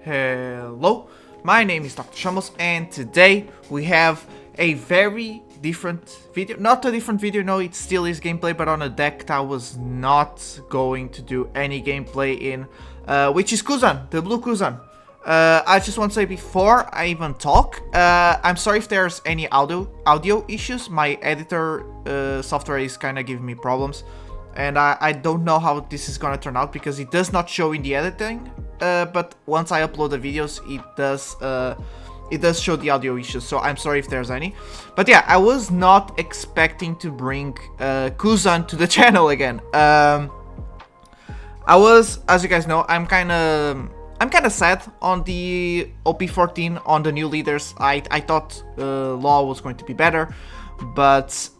Hello, my name is Dr. Shamos, and today we have a very different video. Not a different video, no, it still is gameplay, but on a deck that I was not going to do any gameplay in, which is Kuzan, the blue Kuzan. I just want to say before I even talk, I'm sorry if there's any audio issues. My editor software is kind of giving me problems, and I don't know how this is gonna turn out because it does not show in the editing. But once I upload the videos, it does show the audio issues. So I'm sorry if there's any. But yeah, I was not expecting to bring Kuzan to the channel again. I was, as you guys know, I'm kind of sad on the OP14 on the new leaders. I thought Law was going to be better, but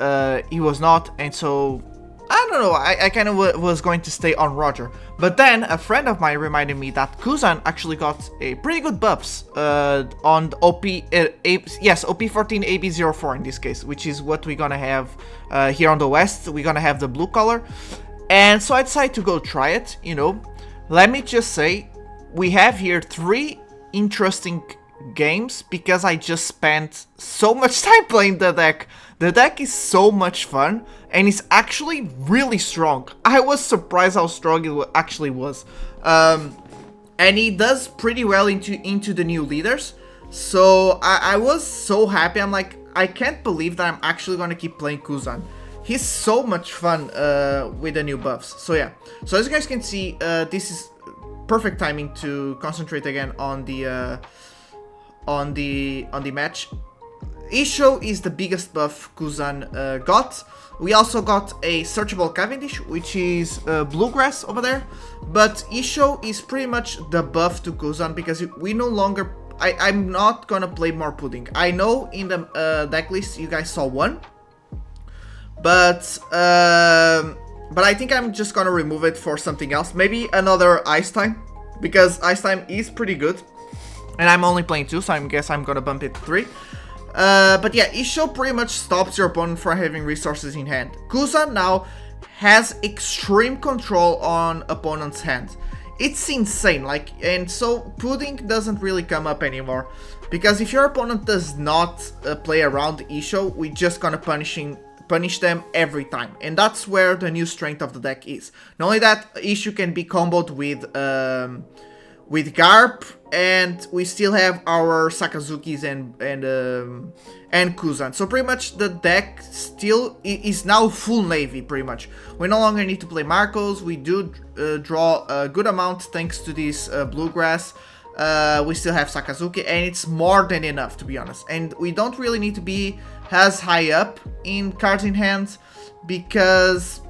he was not, and so I don't know, I kind of was going to stay on Roger. But then a friend of mine reminded me that Kuzan actually got a pretty good buffs on the OP14 AB04 in this case, which is what we're gonna have here on the West. We're gonna have the blue color, and so I decided to go try it, you know. Let me just say, we have here 3 interesting games because I just spent so much time playing the deck. The deck is so much fun and it's actually really strong. I was surprised how strong it actually was. And he does pretty well into the new leaders. So I was so happy. I'm like, I can't believe that I'm actually going to keep playing Kuzan. He's so much fun with the new buffs. So yeah. So as you guys can see, this is perfect timing to concentrate again on the match. Isho is the biggest buff Kuzan got. We also got a searchable Cavendish, which is bluegrass over there. But Isho is pretty much the buff to Kuzan because we no longer. I'm not gonna play more pudding. I know in the deck list you guys saw one, but I think I'm just gonna remove it for something else. Maybe another Ice Time, because Ice Time is pretty good. And I'm only playing 2, so I guess I'm gonna bump it to 3. But yeah, Isho pretty much stops your opponent from having resources in hand. Kuzan now has extreme control on opponent's hand. It's insane, like, and so pudding doesn't really come up anymore. Because if your opponent does not play around Isho, we're just gonna punish them every time, and that's where the new strength of the deck is. Not only that, Ishu can be comboed with Garp, and we still have our Sakazukis and Kuzan. So pretty much the deck still is now full navy. Pretty much, we no longer need to play Marcos. We do draw a good amount thanks to this bluegrass. We still have Sakazuki, and it's more than enough, to be honest. And we don't really need to be as high up in cards in hand because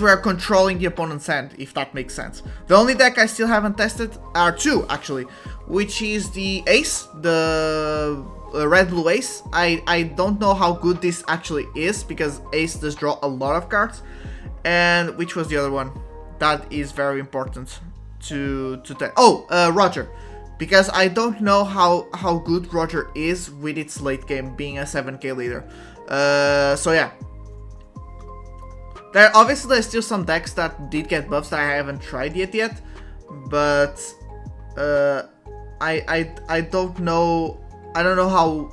we are controlling the opponent's hand, if that makes sense. The only deck I still haven't tested are 2, actually, which is the Ace, the red-blue Ace. I don't know how good this actually is because Ace does draw a lot of cards. And which was the other one? That is very important to test. Oh, Roger. Because I don't know how good Roger is with its late game being a 7k leader. So yeah. There's still some decks that did get buffs that I haven't tried yet, but I don't know how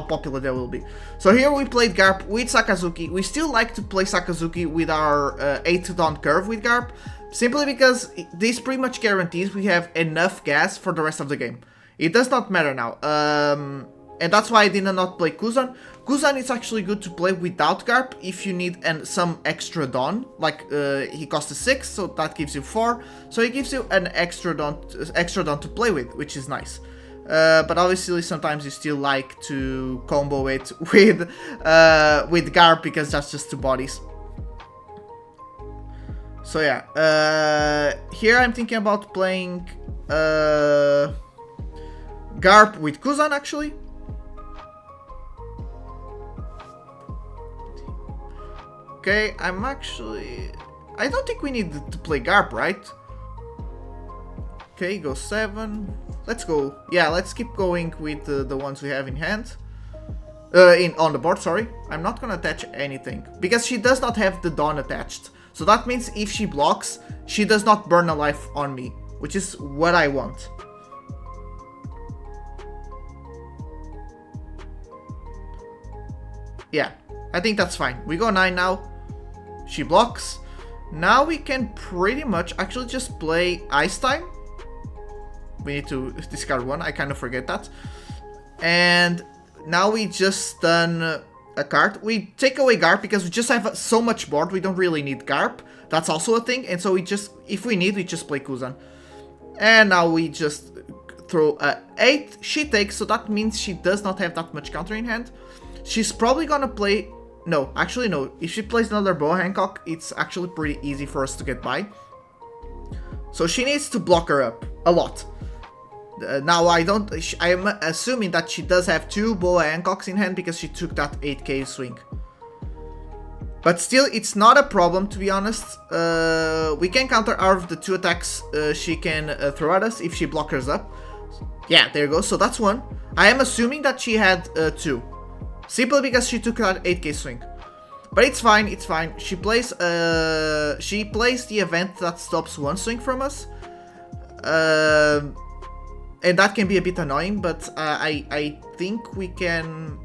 popular they will be. So here we played Garp with Sakazuki. We still like to play Sakazuki with our 8 Dawn Curve with Garp, simply because this pretty much guarantees we have enough gas for the rest of the game. It does not matter now. And that's why I did not play Kuzan. Kuzan is actually good to play without Garp if you need some extra Dawn. Like, he costs 6, so that gives you 4. So it gives you an extra Dawn to play with, which is nice. But obviously sometimes you still like to combo it with Garp because that's just 2 bodies. So yeah, here I'm thinking about playing Garp with Kuzan actually. Okay, I don't think we need to play Garp, right? Okay, go 7. Let's go. Yeah, let's keep going with the ones we have in hand. On the board, sorry. I'm not gonna attach anything because she does not have the Dawn attached. So that means if she blocks, she does not burn a life on me. which is what I want. Yeah, I think that's fine. We go 9 now. She blocks. Now we can pretty much actually just play Ice Time. We need to discard 1. I kind of forget that. And now we just stun a card. We take away Garp because we just have so much board. We don't really need Garp. That's also a thing. And so we just, if we need, we just play Kuzan. And now we just throw 8. She takes, so that means she does not have that much counter in hand. She's probably gonna play... No, actually no. If she plays another Boa Hancock, it's actually pretty easy for us to get by. So she needs to block her up a lot. Now I'm assuming that she does have 2 Boa Hancocks in hand because she took that 8k swing. But still, it's not a problem, to be honest. We can counter out of the 2 attacks she can throw at us if she blockers up. Yeah, there you go. So that's 1. I am assuming that she had 2. Simply because she took that 8k swing. But it's fine, it's fine. She plays the event that stops 1 swing from us. And that can be a bit annoying, but I think we can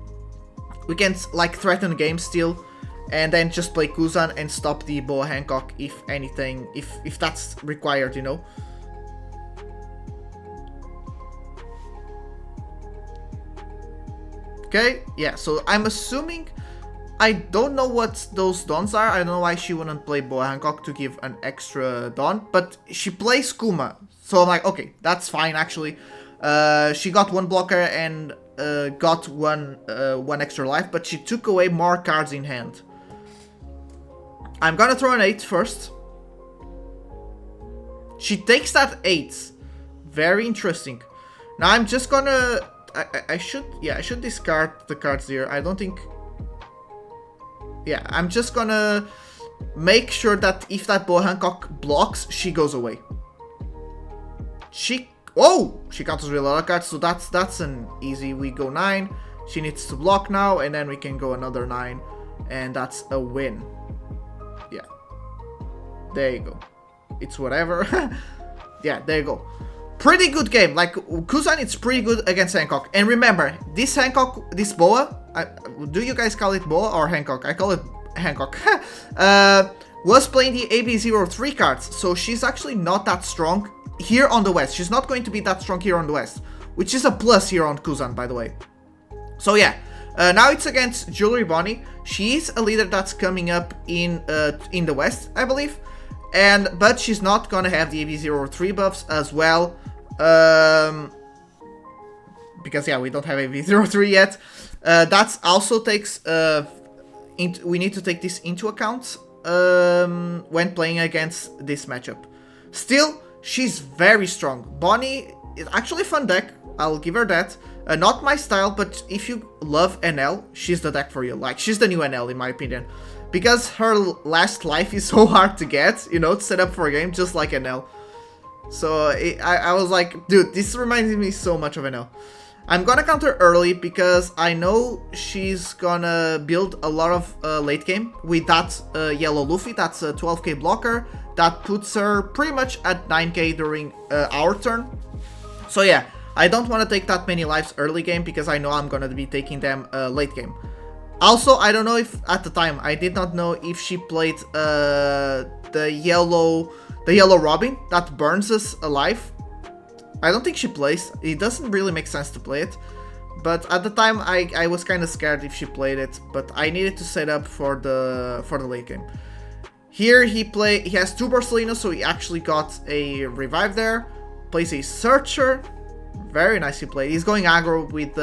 like threaten game still, and then just play Kuzan and stop the Boa Hancock if anything, if that's required, you know. Okay, yeah, so I'm assuming, I don't know what those dons are. I don't know why she wouldn't play Boa Hancock to give an extra don, but she plays Kuma. So I'm like, okay, that's fine actually. She got 1 blocker and got one extra life, but she took away more cards in hand. I'm gonna throw an 8 first. She takes that 8. Very interesting. Now I'm just gonna... I should discard the cards here. I don't think... Yeah, I'm just gonna make sure that if that Boa Hancock blocks, she goes away. She counters with a lot of cards, so that's an easy. We go 9. She needs to block now, and then we can go another 9, and that's a win. Yeah. There you go. It's whatever. Yeah, there you go. Pretty good game. Like, Kuzan, it's pretty good against Hancock. And remember, this Hancock, this Boa, do you guys call it Boa or Hancock? I call it Hancock. Was playing the AB03 cards, so she's actually not that strong here on the West. She's not going to be that strong here on the West, which is a plus here on Kuzan, by the way. So yeah, now it's against RY Bonney. She's a leader that's coming up in the West, I believe. But she's not gonna have the AB03 buffs as well, because yeah, we don't have AB03 yet. That also takes we need to take this into account when playing against this matchup. Still, she's very strong. Bonney is actually a fun deck. I'll give her that. Not my style, but if you love NL, she's the deck for you. Like, she's the new NL in my opinion. Because her last life is so hard to get, you know, to set up for a game, just like NL. So I was like, dude, this reminds me so much of NL. I'm gonna counter early because I know she's gonna build a lot of late game with that yellow Luffy. That's a 12k blocker. That puts her pretty much at 9k during our turn. So yeah, I don't want to take that many lives early game because I know I'm gonna be taking them late game. Also, I don't know if at the time I did not know if she played the yellow Robin that burns us alive. I don't think she plays. It doesn't really make sense to play it. But at the time I was kind of scared if she played it, but I needed to set up for the late game. Here he has 2 Borsalinos, so he actually got a revive there. Plays a Searcher. Very nicely played. He's going aggro with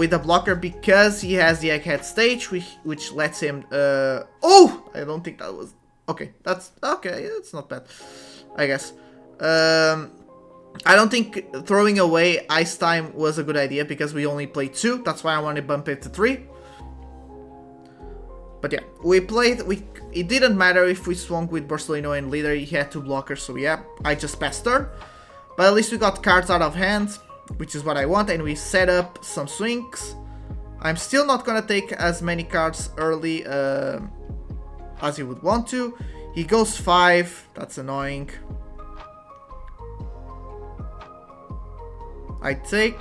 the blocker because he has the Egghead stage, which lets him oh, I don't think that was okay. That's okay. It's not bad, I guess. I don't think throwing away Ice Time was a good idea because we only played 2. That's why I want to bump it to 3. But yeah, we played. It didn't matter if we swung with Borsalino and leader. He had 2 blockers, so yeah, I just passed turn. But at least we got cards out of hand, which is what I want, and we set up some swings. I'm still not gonna take as many cards early as you would want to. He goes 5, that's annoying. I take...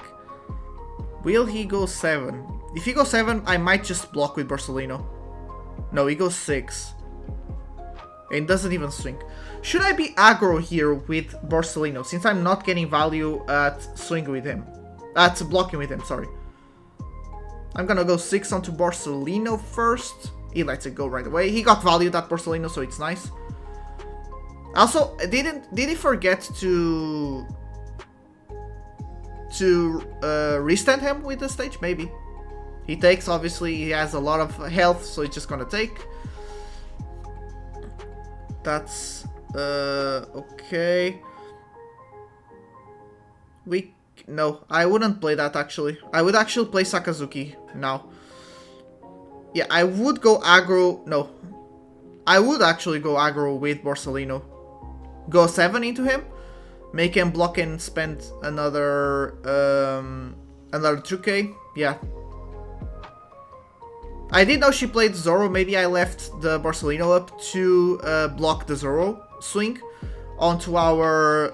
Will he go 7? If he goes 7, I might just block with Borsellino. No, he goes 6. And doesn't even swing. Should I be aggro here with Borsellino, since I'm not getting value at swinging with him? At blocking with him, sorry. I'm gonna go 6 onto Borsellino first. He lets it go right away. He got valued at Borsellino, so it's nice. Also, did he forget to restand him with the stage? Maybe. He takes, obviously, he has a lot of health, so he's just gonna take. That's okay. No, I wouldn't play that actually. I would actually play Sakazuki now. Yeah, I would go aggro. No, I would actually go aggro with Borsellino. Go 7 into him, make him block and spend another 2k. Yeah. I didn't know she played Zoro. Maybe I left the Borsellino up to block the Zoro swing onto our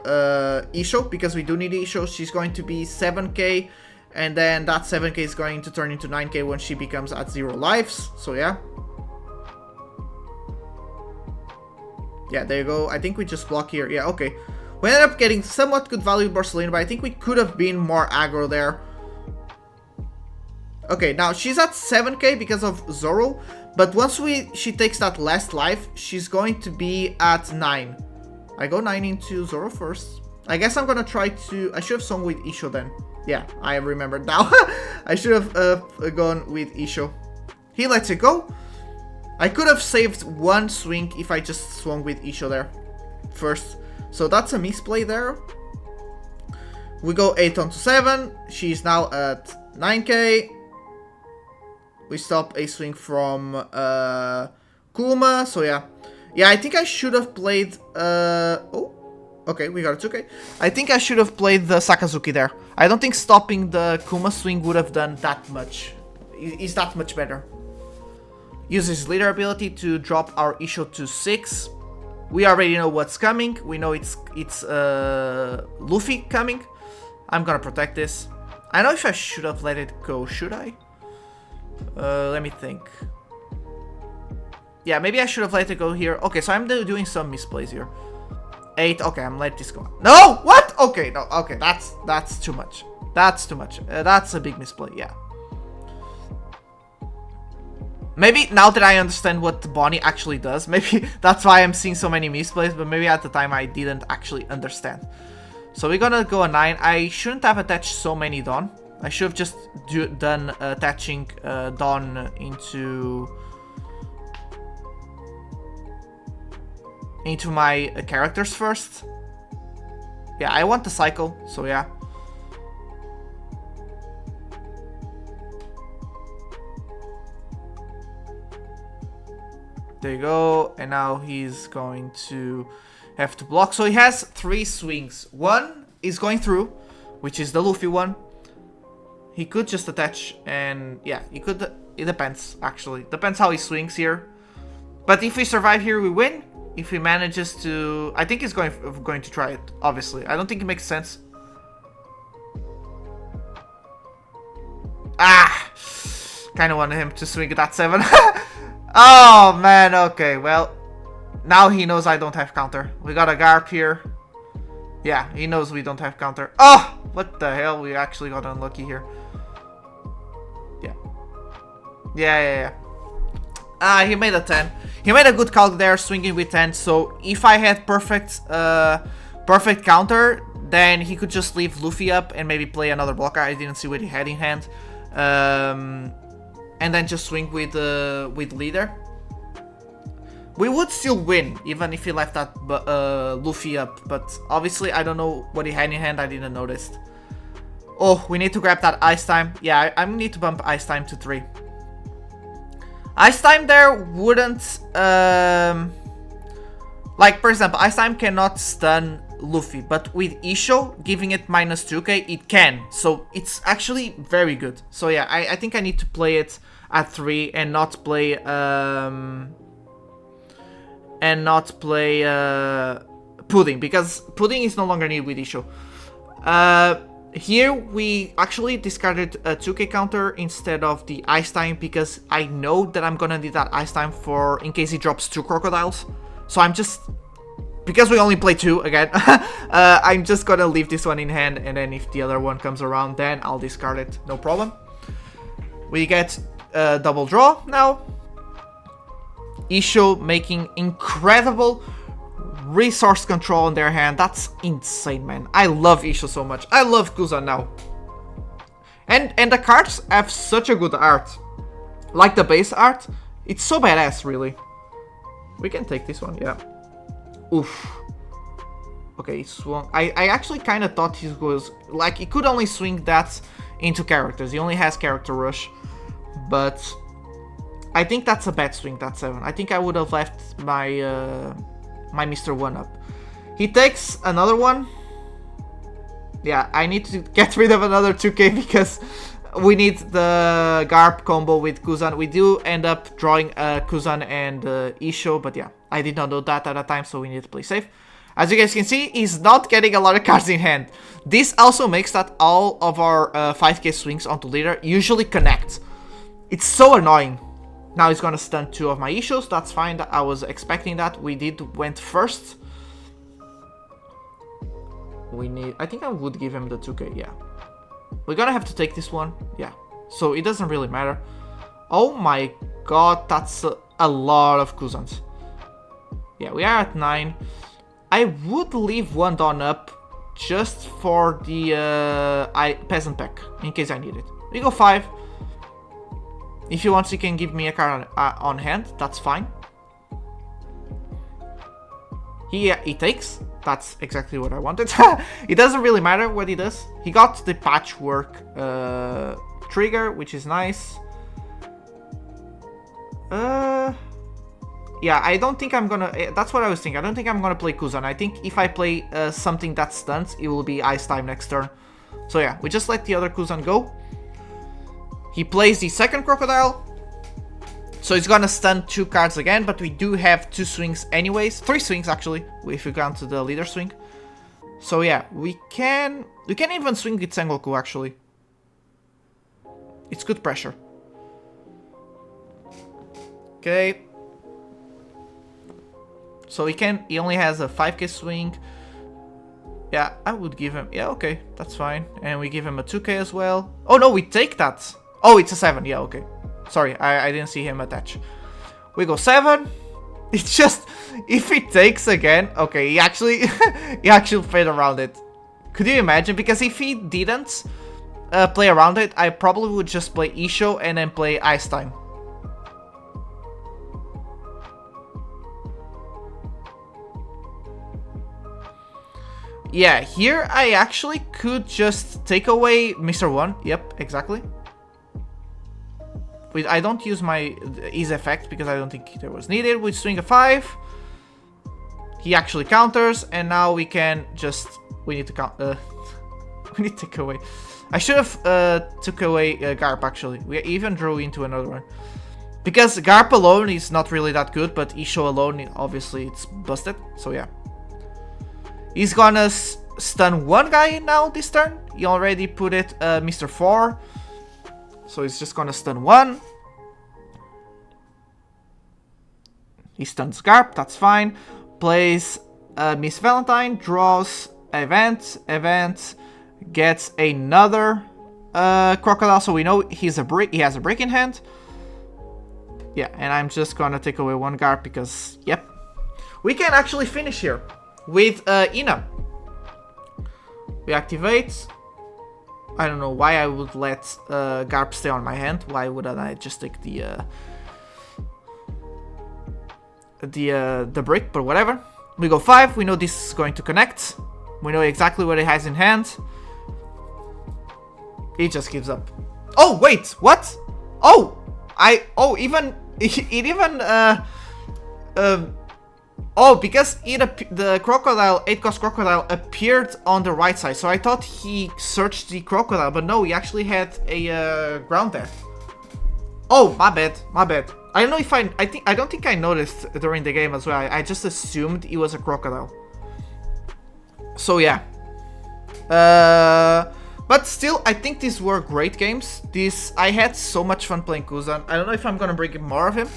Isho, because we do need Isho. She's going to be 7k, and then that 7k is going to turn into 9k when she becomes at 0 lives. So yeah. Yeah, there you go. I think we just block here. Yeah, okay. We ended up getting somewhat good value with Borsellino, but I think we could have been more aggro there. Okay, now she's at 7k because of Zoro, but once she takes that last life, she's going to be at 9. I go 9 into Zoro first. I guess I'm gonna try to... I should have swung with Isho then. Yeah, I remembered now. I should have gone with Isho. He lets it go. I could have saved one swing if I just swung with Isho there first. So that's a misplay there. We go 8 onto 7. She's now at 9k. We stop a swing from Kuma. So yeah. Yeah, I think I should have played... oh, okay, we got a 2k. I think I should have played the Sakazuki there. I don't think stopping the Kuma swing would have done that much. Is that much better. Uses leader ability to drop our Isho to 6. We already know what's coming. We know it's Luffy coming. I'm gonna protect this. I don't know if I should have let it go. Should I? Let me think. Yeah, maybe I should have let it go here. Okay, so I'm doing some misplays here. 8. Okay, I'm letting this go. No! What? Okay, no. Okay, that's too much. That's too much. That's a big misplay. Yeah. Maybe now that I understand what Bonney actually does, maybe that's why I'm seeing so many misplays, but maybe at the time I didn't actually understand. So we're gonna go a 9. I shouldn't have attached so many Dawn. I should have just done attaching Dawn into my characters first. Yeah, I want the cycle, so yeah. There you go, and now he's going to have to block. So he has 3 swings. One is going through, which is the Luffy one. He could just attach, and yeah, he could. It depends, actually. Depends how he swings here. But if we survive here, we win. If he manages to... I think he's going to try it, obviously. I don't think it makes sense. Ah! Kind of wanted him to swing at that 7. Oh, man, okay, well, now he knows I don't have counter. We got a Garp here. Yeah, he knows we don't have counter. Oh, what the hell, we actually got unlucky here. Yeah. He made a 10. He made a good calc there, swinging with 10, so if I had perfect counter, then he could just leave Luffy up and maybe play another blocker. I didn't see what he had in hand. And then just swing with leader. We would still win, even if he left that Luffy up. But obviously, I don't know what he had in hand. I didn't notice. Oh, we need to grab that ice time. Yeah, I need to bump ice time to 3. Ice time there wouldn't... like, for example, ice time cannot stun Luffy. But with Isho, giving it minus 2k, it can. So it's actually very good. So yeah, I think I need to play it at 3 and not play Pudding, because Pudding is no longer needed with Isho. Here we actually discarded a 2k counter instead of the ice time because I know that I'm gonna need that ice time for in case he drops 2 crocodiles. So I'm just, because we only play 2 again, I'm just gonna leave this one in hand, and then if the other one comes around, then I'll discard it, no problem. We get a double draw now. Isho making incredible resource control in their hand. That's insane, man. I love Isho so much. I love Kuzan now. And the cards have such a good art. Like the base art. It's so badass, really. We can take this one, yeah. Oof. Okay, he swung. I actually kind of thought he was... Like, he could only swing that into characters. He only has character rush. But I think that's a bad swing, that 7. I think I would have left my... my Mr. 1 up. He takes another one. Yeah, I need to get rid of another 2k because we need the Garp combo with Kuzan. We do end up drawing Kuzan and Isho, but yeah, I did not know that at the time, so we need to play safe. As you guys can see, he's not getting a lot of cards in hand. This also makes that all of our 5k swings onto leader usually connect. It's so annoying. Now he's gonna stun 2 of my Ishos, that's fine, I was expecting that. We went first. We need, I think I would give him the 2k, yeah. We're gonna have to take this one, yeah. So it doesn't really matter. Oh my god, that's a lot of Kuzans. Yeah, we are at 9. I would leave 1 Dawn up just for the Peasant Pack, in case I need it. We go 5. If he wants, he can give me a card on hand. That's fine. He takes. That's exactly what I wanted. It doesn't really matter what he does. He got the patchwork trigger, which is nice. Yeah, I don't think I'm gonna... That's what I was thinking. I don't think I'm gonna play Kuzan. I think if I play something that stuns, it will be Ice Time next turn. So yeah, we just let the other Kuzan go. He plays the second Crocodile. So he's gonna stun 2 cards again, but we do have 2 swings anyways. 3 swings actually, if we count to the leader swing. So yeah, we can even swing with Sengoku actually. It's good pressure. Okay. So he only has a 5k swing. Yeah, I would give him, yeah, okay, that's fine. And we give him a 2k as well. Oh no, we take that. Oh, it's a 7. Yeah, okay. Sorry, I didn't see him attach. We go 7. It's just, if he takes again... Okay, he actually played around it. Could you imagine? Because if he didn't play around it, I probably would just play Isho and then play Ice Time. Yeah, here I actually could just take away Mr. 1. Yep, exactly. I don't use my ease effect because I don't think there was needed. We swing a 5. He actually counters, and now we can just... We need to count... we need to take away... I should have took away Garp actually. We even drew into another one. Because Garp alone is not really that good, but Isho alone, obviously, it's busted. So yeah. He's gonna stun 1 guy now this turn. He already put it Mr. 4. So he's just gonna stun 1. He stuns Garp, that's fine. Plays Miss Valentine, draws event, gets another Crocodile, so we know he has a brick in hand. Yeah, and I'm just gonna take away 1 Garp because, yep. We can actually finish here with Ina. We activate. I don't know why I would let Garp stay on my hand. Why wouldn't I just take the brick? But whatever. We go 5. We know this is going to connect. We know exactly what it has in hand. It just gives up. Oh wait, what? Oh, oh, because the crocodile, 8-cost crocodile, appeared on the right side. So I thought he searched the crocodile, but no, he actually had a ground death. Oh, my bad. I don't know if I don't think I noticed during the game as well. I just assumed it was a crocodile. So yeah. But But still, I think these were great games. I had so much fun playing Kuzan. I don't know if I'm gonna bring in more of him.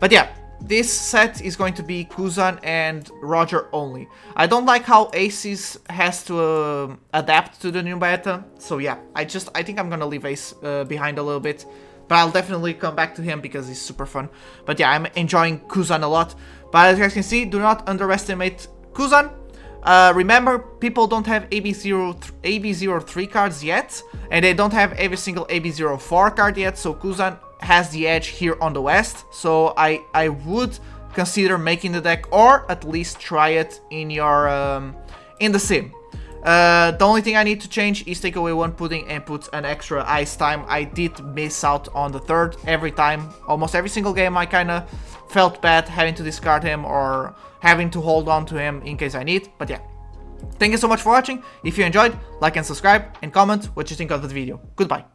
But yeah, this set is going to be Kuzan and Roger only. I don't like how Aces has to adapt to the new beta. So yeah, I think I'm gonna leave Ace behind a little bit. But I'll definitely come back to him because he's super fun. But yeah, I'm enjoying Kuzan a lot. But as you guys can see, do not underestimate Kuzan. Remember, people don't have AB03 cards yet, and they don't have every single AB04 card yet, so Kuzan has the edge here on the West, so I would consider making the deck, or at least try it in your in the sim. The only thing I need to change is take away one pudding and put an extra ice time. I did miss out on the third every time. Almost every single game I kinda felt bad having to discard him or having to hold on to him in case I need. But yeah, thank you so much for watching. If you enjoyed, like and subscribe and comment what you think of the video. Goodbye.